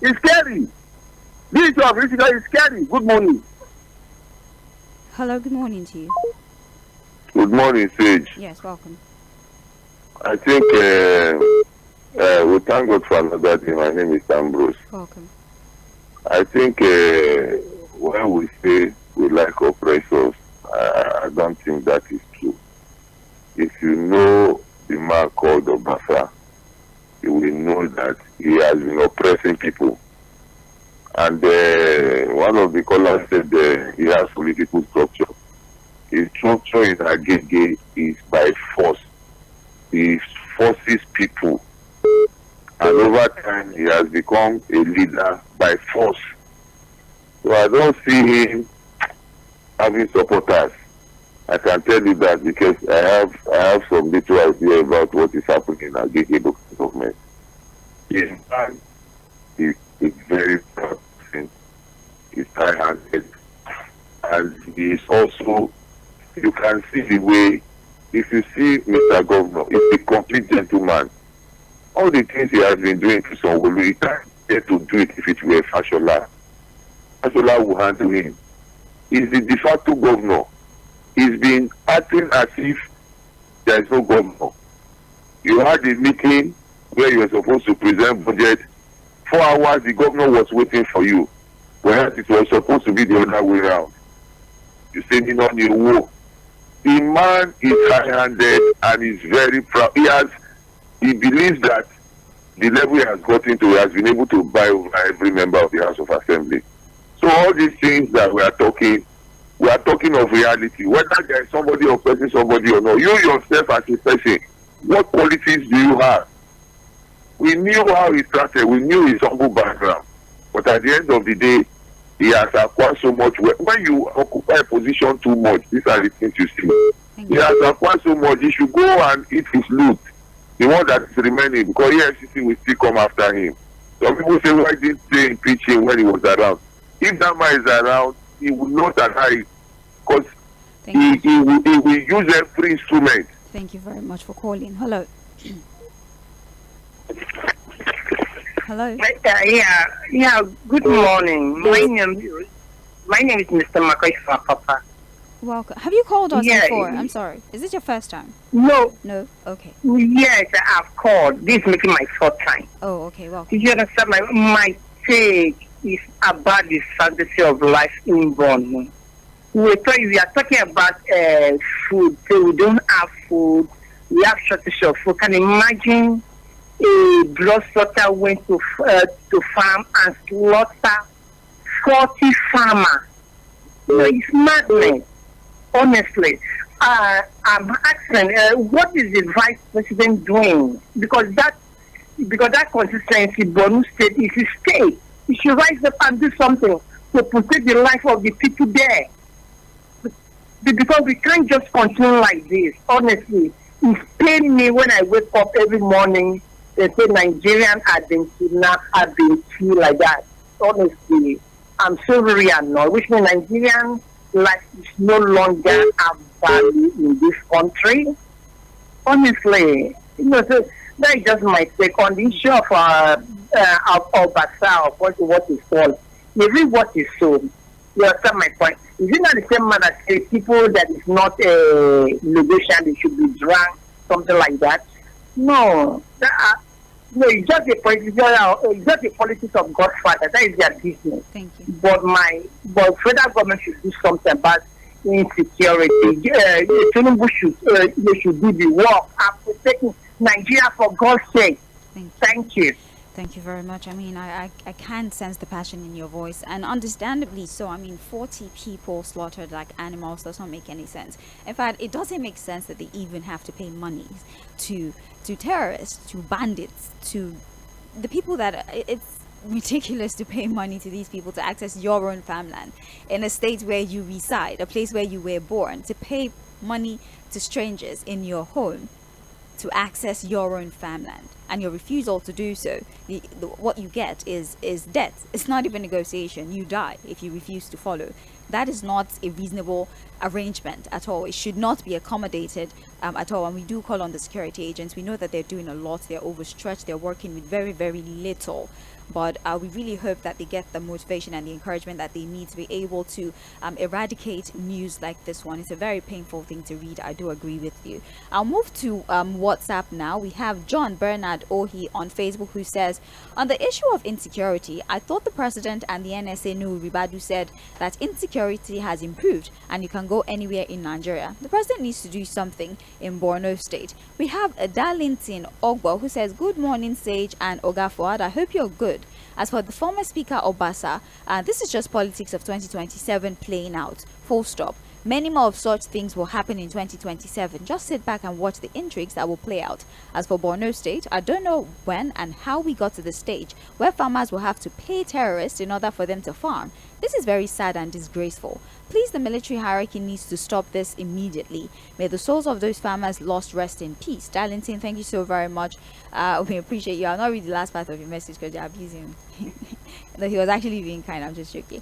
It's scary. This job is scary. Good morning. Hello, good morning to you. Good morning, Sage. Yes, welcome. I think we thank God for another day. My name is Ambrose. Welcome. I think when we say we like oppressors, I don't think that is true. If you know the man called Obasa, you will know that he has been oppressing people. And one of the callers said he has political structure. His structure in Agege is by force. He forces people. And over time, he has become a leader by force. So I don't see him having supporters. I can tell you that because I have some little idea about what is happening in Agege local government. His man is very proud. He's high-handed, and he is also, you can see the way, if you see Mr. Governor, he's a complete gentleman. All the things he has been doing to Sanwo-Olu, he can't get to do it if it were Fashola. Fashola will handle him. He's the de facto governor. He's been acting as if there is no governor. You had a meeting where you were supposed to present budget. 4 hours, the governor was waiting for you. Whereas it was supposed to be the other way around. You say, you know, the man is high-handed and is very proud. He believes that the level he has gotten to, he has been able to buy over every member of the House of Assembly. So all these things that we are talking of reality. Whether there is somebody oppressing somebody or not, you yourself as a person, what qualities do you have? We knew how he started. We knew his humble background. But at the end of the day, he has acquired so much. When you occupy a position too much, these are the things you see. He has acquired so much, he should go and eat his loot. The one that is remaining, because EFCC will still come after him. Some people say, why didn't they impeach him when he was around? If that man is around, he would not allow it. Because he will use every instrument. Thank you very much for calling. Hello. Hello. Yeah. Good morning. My name is Mr. Makoy Papa. Welcome. Have you called us before? I'm sorry. Is it your first time? No. No? Okay. Yes, I've called. This is making my fourth time. Oh, okay. Welcome. Do you understand? My take is about the fantasy of life inborn. We are talking about food. So we don't have food. We have shortage of food. Can you imagine a blood slaughter went to farm and slaughter 40 farmers? It's madness. Honestly, I'm asking, what is the vice president doing? Because that consistency, Borno State is a state. He should rise up and do something to protect the life of the people there. Because we can't just continue like this. Honestly, it's pain me when I wake up every morning. They say Nigerians have been kidnapped, have been killed like that. Honestly, I'm so very annoyed. Which means Nigerian life is no longer have value in this country. Honestly, so that is just my take on the issue of Basa, what is called. You read what is so. You understand my point. Is it not the same man that say people that is not a negotiation, they should be drunk, something like that? No. No, it's just a politics of Godfather. That is their business. Thank you. But federal government should do something about insecurity. Tinubu should do the work of protecting Nigeria for God's sake. Thank you. Thank you very much. I mean, I can sense the passion in your voice, and understandably so. I mean, 40 people slaughtered like animals does not make any sense. In fact, it doesn't make sense that they even have to pay money to terrorists, to bandits, to the people that it's ridiculous to pay money to these people to access your own farmland in a state where you reside, a place where you were born, to pay money to strangers in your home to access your own farmland, and your refusal to do so, what you get is death. It's not even negotiation. You die if you refuse to follow. That is not a reasonable arrangement at all. It should not be accommodated at all. And we do call on the security agents. We know that they're doing a lot. They're overstretched. They're working with very, very little. But we really hope that they get the motivation and the encouragement that they need to be able to eradicate news like this one. It's a very painful thing to read. I do agree with you. I'll move to WhatsApp now. We have John Bernard Ohi on Facebook who says, on the issue of insecurity, I thought the president and the NSA Nuhu Ribadu said that insecurity has improved and you can go anywhere in Nigeria. The president needs to do something in Borno State. We have Darlington Ogbo who says, good morning, Sage and Oga Fuad. I hope you're good. As for the former speaker Obasa, this is just politics of 2027 playing out. Full stop. Many more of such things will happen in 2027. Just sit back and watch the intrigues that will play out. As for Borno State, I don't know when and how we got to the stage where farmers will have to pay terrorists in order for them to farm. This is very sad and disgraceful. Please, the military hierarchy needs to stop this immediately. May the souls of those farmers lost rest in peace. Darlington, thank you so very much. We appreciate you. I'll not read the last part of your message because you're abusing him. No, he was actually being kind. I'm just joking.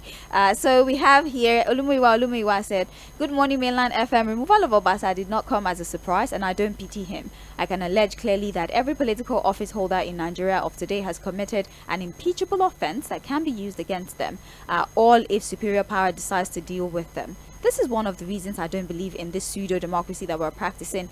So we have here Olumiwa said, good morning, Mainland FM. Removal of Obasa did not come as a surprise, and I don't pity him. I can allege clearly that every political office holder in Nigeria of today has committed an impeachable offense that can be used against them, all if superior power decides to deal with them. This is one of the reasons I don't believe in this pseudo-democracy that we're practicing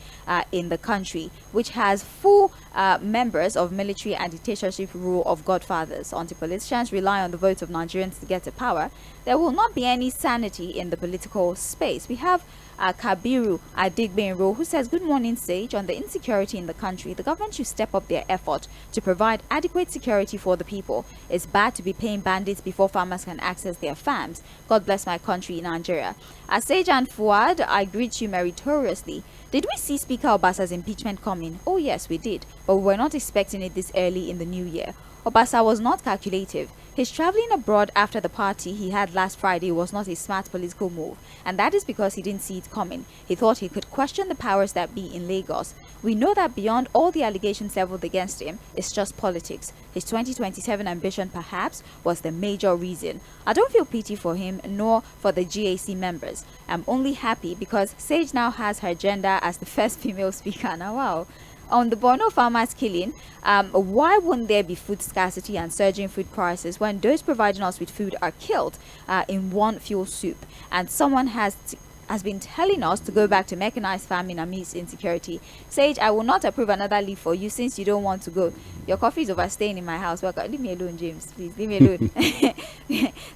in the country, which has full members of military and dictatorship rule of godfathers. Until politicians rely on the votes of Nigerians to get to power, there will not be any sanity in the political space. We have Kabiru Adigbenro who says, good morning, Sage. On the insecurity in the country, the government should step up their effort to provide adequate security for the people. It's bad to be paying bandits before farmers can access their farms. God bless my country, Nigeria. Sage and Fuad, I greet you meritoriously. Did we see Speaker Obasa's impeachment coming? Oh yes, we did, but we were not expecting it this early in the new year. Obasa was not calculative. His traveling abroad after the party he had last Friday was not a smart political move, and that is because he didn't see it coming. He thought he could question the powers that be in Lagos. We know that beyond all the allegations leveled against him, it's just politics. His 2027 ambition, perhaps, was the major reason. I don't feel pity for him, nor for the GAC members. I'm only happy because Sage now has her gender as the first female speaker. Now, wow. On the Borno farmers killing, why wouldn't there be food scarcity and surging food prices when those providing us with food are killed in one fuel soup? And someone has been telling us to go back to mechanized farming amidst insecurity. Sage, I will not approve another leave for you since you don't want to go. Your coffee is overstaying in my house. Well, leave me alone, James. Please, leave me alone.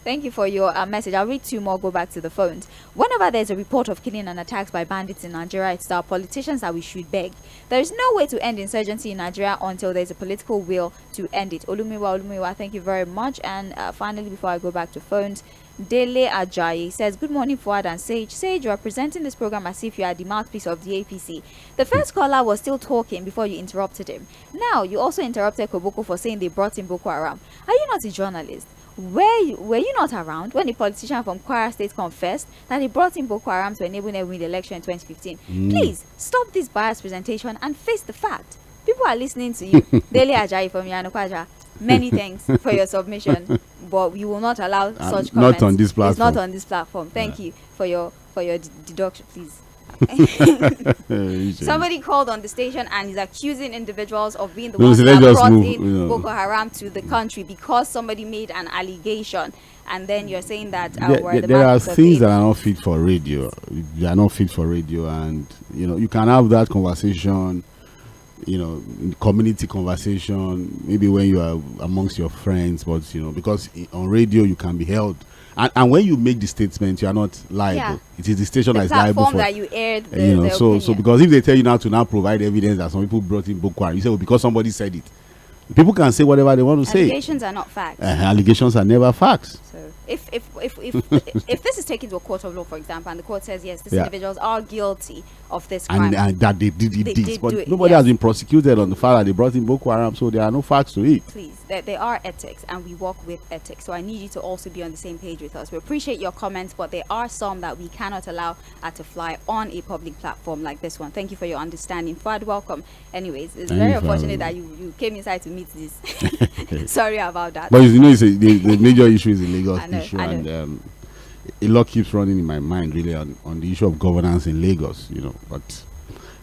Thank you for your message. I'll read 2 more, go back to the phones. Whenever there's a report of killing and attacks by bandits in Nigeria, it's our politicians that we should beg. There is no way to end insurgency in Nigeria until there's a political will to end it. Olumiwa, thank you very much. And finally, before I go back to phones, Dele Ajayi says, good morning, Fuad and Sage. Sage, you are presenting this program as if you are the mouthpiece of the APC. The first caller was still talking before you interrupted him. Now, you also interrupted Koboko for saying they brought in Boko Haram. Are you not a journalist? Were you not around when the politician from Kwara State confessed that he brought in Boko Haram to enable them win the election in 2015? Please, stop this biased presentation and face the fact. People are listening to you. Dele Ajayi from Yanokwaja. Many thanks for your submission, but we will not allow such comments. Not on this platform. It's not on this platform. Thank you for your deduction, please. Somebody called on the station and is accusing individuals of being the ones that brought in Boko Haram to the country because somebody made an allegation, and then you're saying that there are things that are not fit for radio. They are not fit for radio, and you can have that conversation. Community conversation, maybe when you are amongst your friends, but because on radio you can be held, and when you make the statement, you are not liable. It is the station that is liable for that you aired. So because if they tell you now to provide evidence that some people brought in Boko Haram, you say, well, because somebody said it. People can say whatever they want to say. Allegations are not facts. Allegations are never facts. So if this is taken to a court of law, for example, and the court says yes, these individuals are guilty of this crime, and that they did this, but nobody has been prosecuted on the fact that they brought in Boko Haram, so there are no facts to it. Please, there are ethics, and we work with ethics. So I need you to also be on the same page with us. We appreciate your comments, but there are some that we cannot allow to fly on a public platform like this one. Thank you for your understanding. Fuad, welcome. Anyways, it's very unfortunate that you came inside to meet this. Sorry about that. But the major issue is the Lagos issue, and a lot keeps running in my mind really on the issue of governance in Lagos. But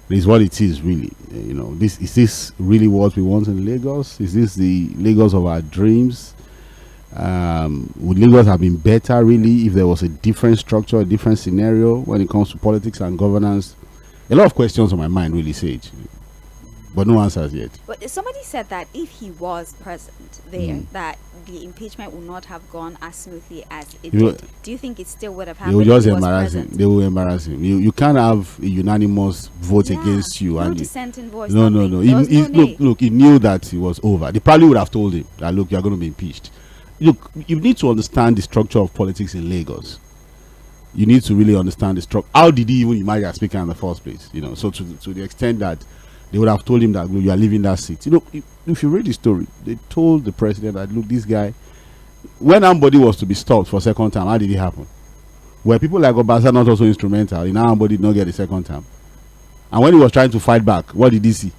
this is what it is really. Is this really what we want in Lagos? Is this the Lagos of our dreams? Would Lagos have been better really if there was a different structure, a different scenario when it comes to politics and governance? A lot of questions on my mind really, Sage, but no answers yet. But somebody said that if he was present there, that the impeachment would not have gone as smoothly as it did. Do you think it still would have happened? They will just embarrass him. They will embarrass him. You can't have a unanimous vote against you. No dissenting voice. No. Look, he knew that it was over. They probably would have told him that, look, you are going to be impeached. Look, you need to understand the structure of politics in Lagos. You need to really understand the structure. How did he even emerge as speaker in the first place? So to the extent that they would have told him that, look, you are leaving that seat. If you read the story, they told the president that, look, this guy, when somebody was to be stopped for a second time, how did it happen? Were people like Obasa not also instrumental in how somebody did not get a second time? And when he was trying to fight back, what did he see?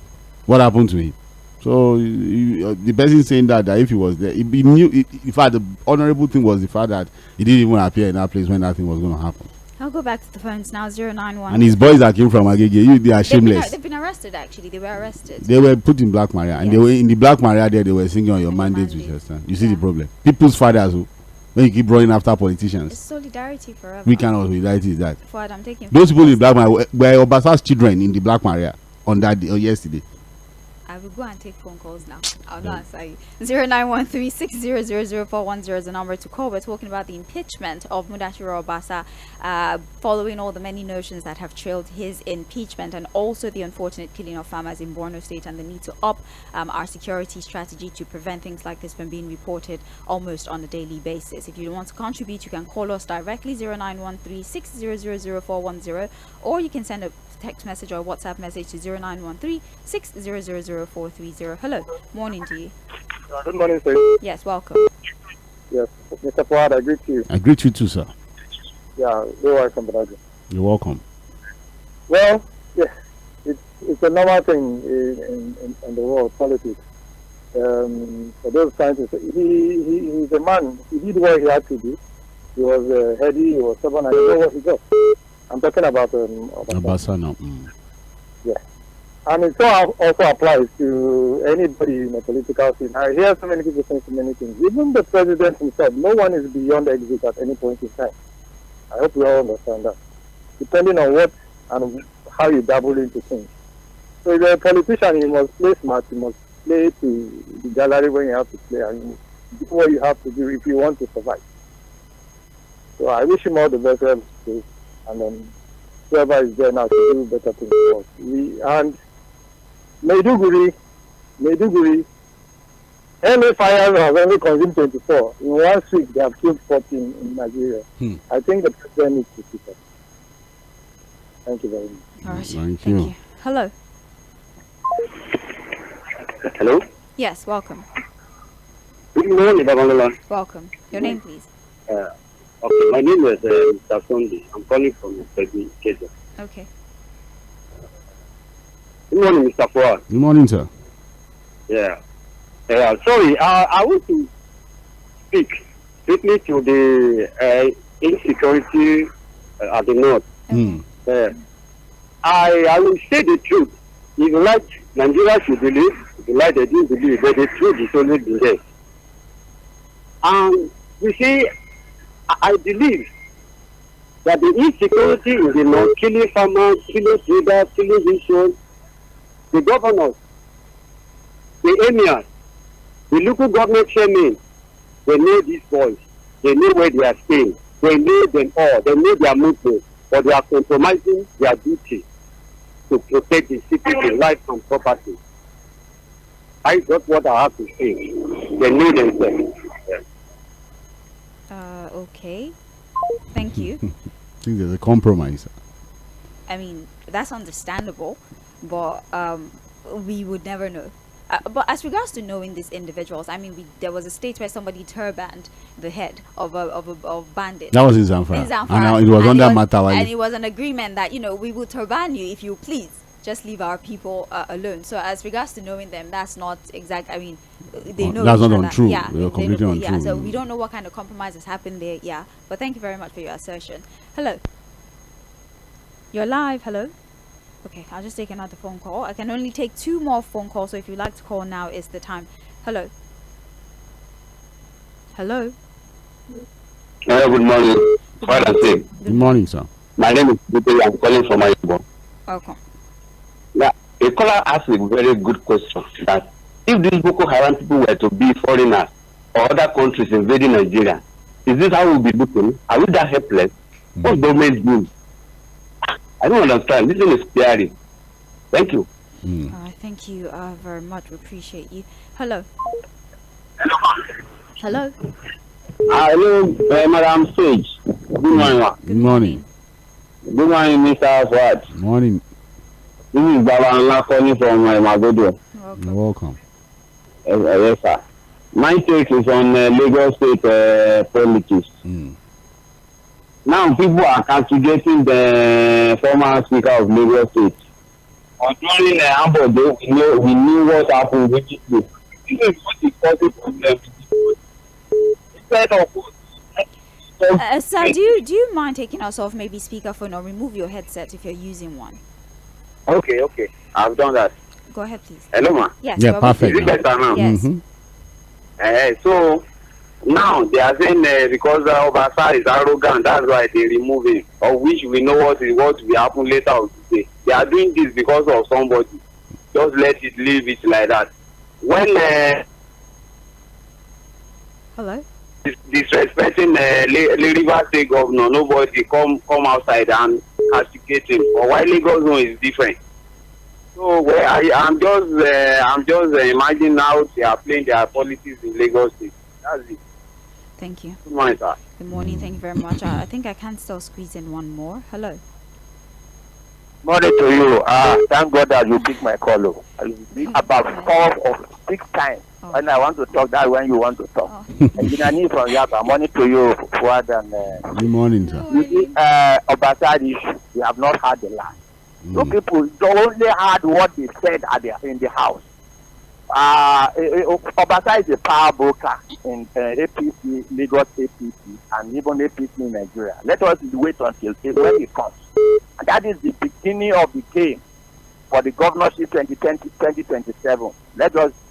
What happened to him? So the person saying that if he was there, he knew. In fact, the honorable thing was the fact that he didn't even appear in that place when that thing was going to happen. I'll go back to the phones now. 091. And his boys that came from Agege, they are shameless. They've been arrested. Actually, they were arrested. They were put in Black Maria, and they were in the Black Maria there. They were singing on your mandate. You see the problem. People's fathers, when you keep running after politicians, it's solidarity forever. We kind of solidarity is that. Fuad, I'm taking those people in Black Maria were Obasa's children in the Black Maria on that day, or yesterday. I will go and take phone calls now. I'll not answer you. 0913-6000410 is the number to call. We're talking about the impeachment of Mudashiru Obasa, following all the many notions that have trailed his impeachment, and also the unfortunate killing of farmers in Borno State, and the need to up our security strategy to prevent things like this from being reported almost on a daily basis. If you want to contribute, you can call us directly 0913-6000410, or you can send a text message or WhatsApp message to 0913-6000430. Hello, morning to you. Good morning, sir. Yes, welcome. Yes, Mr. Fouad, I greet you. I greet you too, sir. Yeah, you're welcome, brother. You're welcome. Well, yeah, it's a normal thing in the world, politics. For those trying to say, he's a man. He did what he had to do. He was heady, he was stubborn, and he did what he got. I'm talking about Obasa now. Yeah. And it also applies to anybody in a political scene. I hear so many people saying so many things. Even the president himself, no one is beyond exit at any point in time. I hope we all understand that. Depending on what and how you dabble into things. So if you're a politician, you must play smart, you must play to the gallery when you have to play, and you do what you have to do if you want to survive. So I wish him all the best, and then whoever is there now to do better things for us. And Maiduguri, LA fires have only consumed 24. In 1 week, they have killed 14 in Nigeria. I think the president needs to keep up. Thank you very much. All right. Thank you. Hello. Hello. Yes, welcome. Good morning, Babalola. Welcome. Your name, please. Okay, my name is Mr. Sunday. I'm calling from Ikeja. Okay. Good morning, Mr. Fouad. Good morning, sir. Yeah. Sorry, I want to speak strictly to the insecurity at the north. I will say the truth. If you like, Nigeria should believe. If you like, they didn't believe. But the truth is always been there. And you see, I believe that the insecurity in the north, killing farmers, killing traders, killing visions, the governors, the emirs, the local government chairmen, they know these boys. They know where they are staying. They know them all. They know their movement. But they are compromising their duty to protect the citizens' life and property. That's what I have to say. They know themselves. Okay. Thank you. I think there's a compromise. I mean, that's understandable, but we would never know. But as regards to knowing these individuals, I mean, there was a state where somebody turbanned the head of a bandit. That was in Zamfara. And it was under Matawali. And it was an agreement that, we will turban you if you please. Just leave our people alone. So as regards to knowing them, that's not exact. I mean, they know that's not other. untrue. Yeah, They're completely untrue. Yeah, so we don't know what kind of compromise has happened there. Yeah, but thank you very much for your assertion. Hello. You're live. Hello. Okay, I'll just take another phone call. I can only take 2 more phone calls, so if you'd like to call now is the time. Hello. Hello. Good morning. Good morning, sir. My name is Lɪਧᴇ. I'm calling from Ayubo. Welcome. Yeah, a caller asked a very good question that if these Boko Haram people were to be foreigners or other countries invading Nigeria, is this how we'll be looking? Are we that helpless? What government do? I don't understand. This thing is scary. Thank you. Thank you very much. We appreciate you. Hello. Hello. Hello, Madam Sage. Good morning. Good morning. Good morning, Mr. Fouad. Good morning. This is Baba calling from Magodo. You're welcome. Yes, sir. My take is on Lagos State politics. Now people are castigating the former Speaker of Lagos State. On during Ambode, we knew what happened with it. This is what is causing problems. Instead of sir, do you mind taking us off maybe speakerphone or remove your headset if you're using one? Okay. I've done that. Go ahead, please. Hello, ma. Yes. Yeah, perfect. Is it better now? Yes. So now they are saying because Obasa is arrogant, that's why they remove him. Of which we know what will happen later on today. They are doing this because of somebody. Just let it leave it like that. When hello. Disrespecting Rivers State governor, nobody come outside and castigate him. But why Lagos one is different? So I'm just imagining how they are playing their politics in Lagos State. That's it. Thank you. Good morning, sir. Good morning. Thank you very much. I think I can still squeeze in one more. Hello. Morning to you. Thank God that you picked my call. About 4 or 6 times When I want to talk, that's when you want to talk. Engineer from Yaba, morning to you, Fuad and. Good morning, sir. Obasa issue, we have not had the last. So people only had what they said in the house. Obasa is a power broker in APC, Lagos APC, and even APC in Nigeria. Let us wait until when it comes. And that is the beginning of the game for the governorship 2020-2027.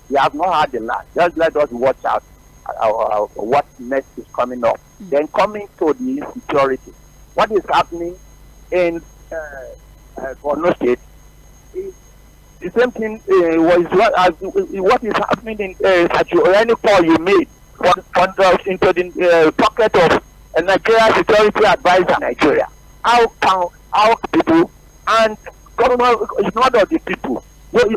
We have not had the last. Just let us watch out what next is coming up. Then coming to the insecurity. What is happening in Borno State is the same thing what is happening in any call you made into the pocket of a Nigeria security advisor in Nigeria. How people and government is not of the people.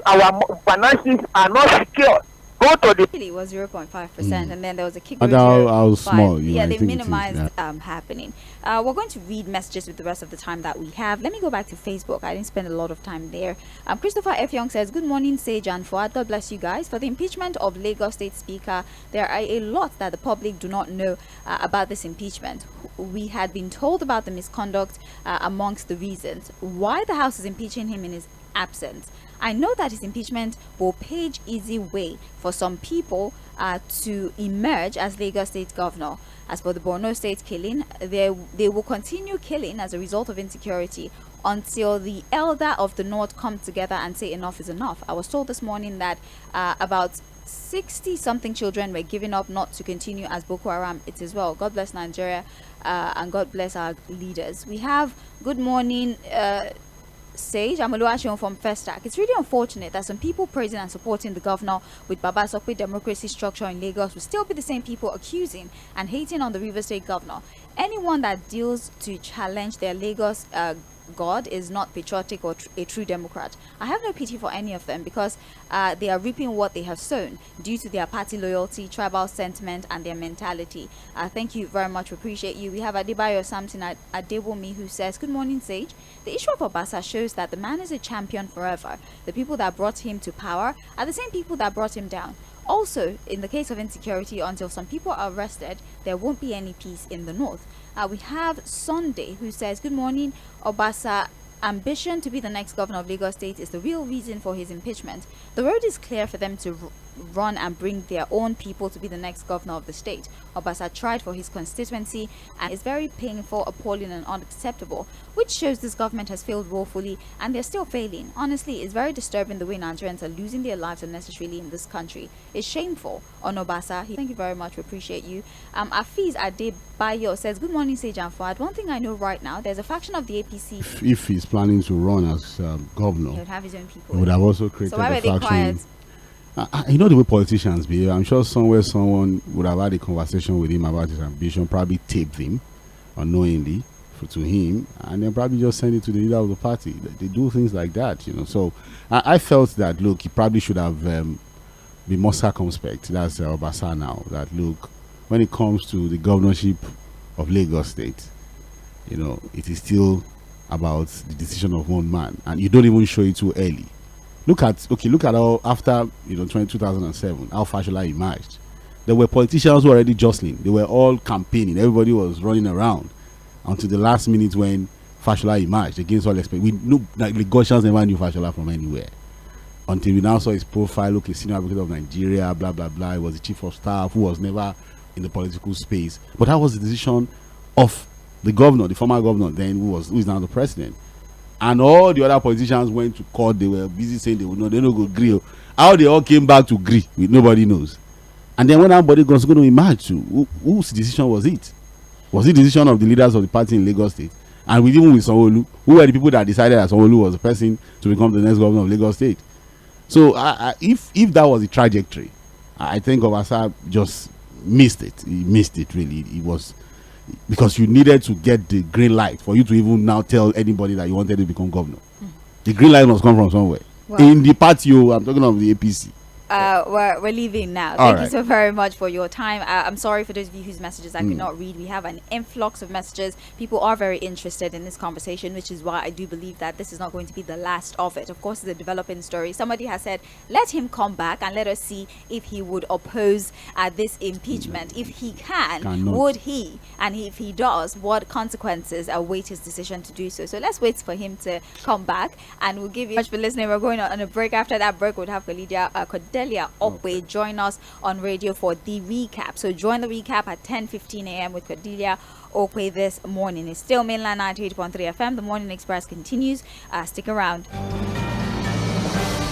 Our finances are not secure. Go to the. It was 0.5%, and then there was a kick. And how small? Yeah, they minimized happening. We're going to read messages with the rest of the time that we have. Let me go back to Facebook. I didn't spend a lot of time there. Christopher F. Young says, "Good morning, Sage and Fuad. God bless you guys. For the impeachment of Lagos State Speaker, there are a lot that the public do not know about this impeachment. We had been told about the misconduct amongst the reasons why the House is impeaching him in his absence. I know that his impeachment will pave easy way for some people to emerge as Lagos State governor. As for the Borno State killing, they will continue killing as a result of insecurity until the elder of the north come together and say enough is enough. I was told this morning that about 60-something children were given up not to continue as Boko Haram. It is well. God bless Nigeria and God bless our leaders." We have good morning. Sage, I'm Oluwaseun from Festac. It's really unfortunate that some people praising and supporting the governor with Babasokwe democracy structure in Lagos will still be the same people accusing and hating on the Rivers State governor. Anyone that deals to challenge their Lagos God is not patriotic or a true Democrat. I have no pity for any of them because they are reaping what they have sown due to their party loyalty, tribal sentiment, and their mentality. Thank you very much. We appreciate you. We have Adebayo Samson Adebomi who says, "Good morning, Sage. The issue of Obasa shows that the man is a champion forever. The people that brought him to power are the same people that brought him down. Also, in the case of insecurity, until some people are arrested, there won't be any peace in the north." We have Sunday who says, "Good morning. Obasa ambition to be the next governor of Lagos State is the real reason for his impeachment. The road is clear for them to run and bring their own people to be the next governor of the state. Obasa tried for his constituency and it's very painful, appalling and unacceptable, which shows this government has failed woefully and they're still failing. Honestly, it's very disturbing the way Nigerians are losing their lives unnecessarily in this country. It's shameful on Obasa." Thank you very much. We appreciate you. Afiz Adebayo says, "Good morning, Sage and Fuad. One thing I know right now, there's a faction of the APC." If he's planning to run as governor, he would have his own people. He would have also created so why were they quiet? You know the way politicians behave. I'm sure somewhere someone would have had a conversation with him about his ambition, probably taped him unknowingly to him, and then probably just send it to the leader of the party. They do things like that, you know. So I felt that, look, he probably should have been more circumspect. That's Obasa now. That, look, when it comes to the governorship of Lagos State, you know, it is still about the decision of one man, and you don't even show it too early. Look at how after 2007, how Fᴜʟᴜ emerged. There were politicians who were already jostling. They were all campaigning. Everybody was running around until the last minute when Fᴜʟᴜ emerged against all expectations. We knew, like, the Gauchans never knew Fᴜʟᴜ from anywhere until we now saw his profile. Look, senior advocate of Nigeria, blah blah blah. He was the chief of staff who was never in the political space. But that was the decision of the governor, the former governor then, who is now the president. And all the other politicians went to court. They were busy saying they don't go agree. How they all came back to agree, nobody knows. And then when everybody was going to emerge, whose decision was it? Was it the decision of the leaders of the party in Lagos State? And even with Sanwo-Olu, who were the people that decided that Sanwo-Olu was the person to become the next governor of Lagos State? So if that was the trajectory, I think Obasa just missed it. He missed it, really. It was because you needed to get the green light for you to even now tell anybody that you wanted to become governor. The green light must come from somewhere. Well, in the party, I'm talking of the APC. we're leaving now. Thank you so very much for your time. I'm sorry for those of you whose messages I could not read. We have an influx of messages. People are very interested in this conversation, which is why I do believe that this is not going to be the last of it. Of course, it's a developing story. Somebody has said, let him come back and let us see if he would oppose this impeachment. If he would he? And if he does, what consequences await his decision to do so? So let's wait for him to come back, and we'll give you much for listening. We're going on a break. After that break, we'll have Cordelia Okwe join us on radio for the recap. So join the recap at 10:15 a.m. with Cordelia Okwe this morning. It's still Mainland 98.3 FM. The Morning Express continues. Stick around.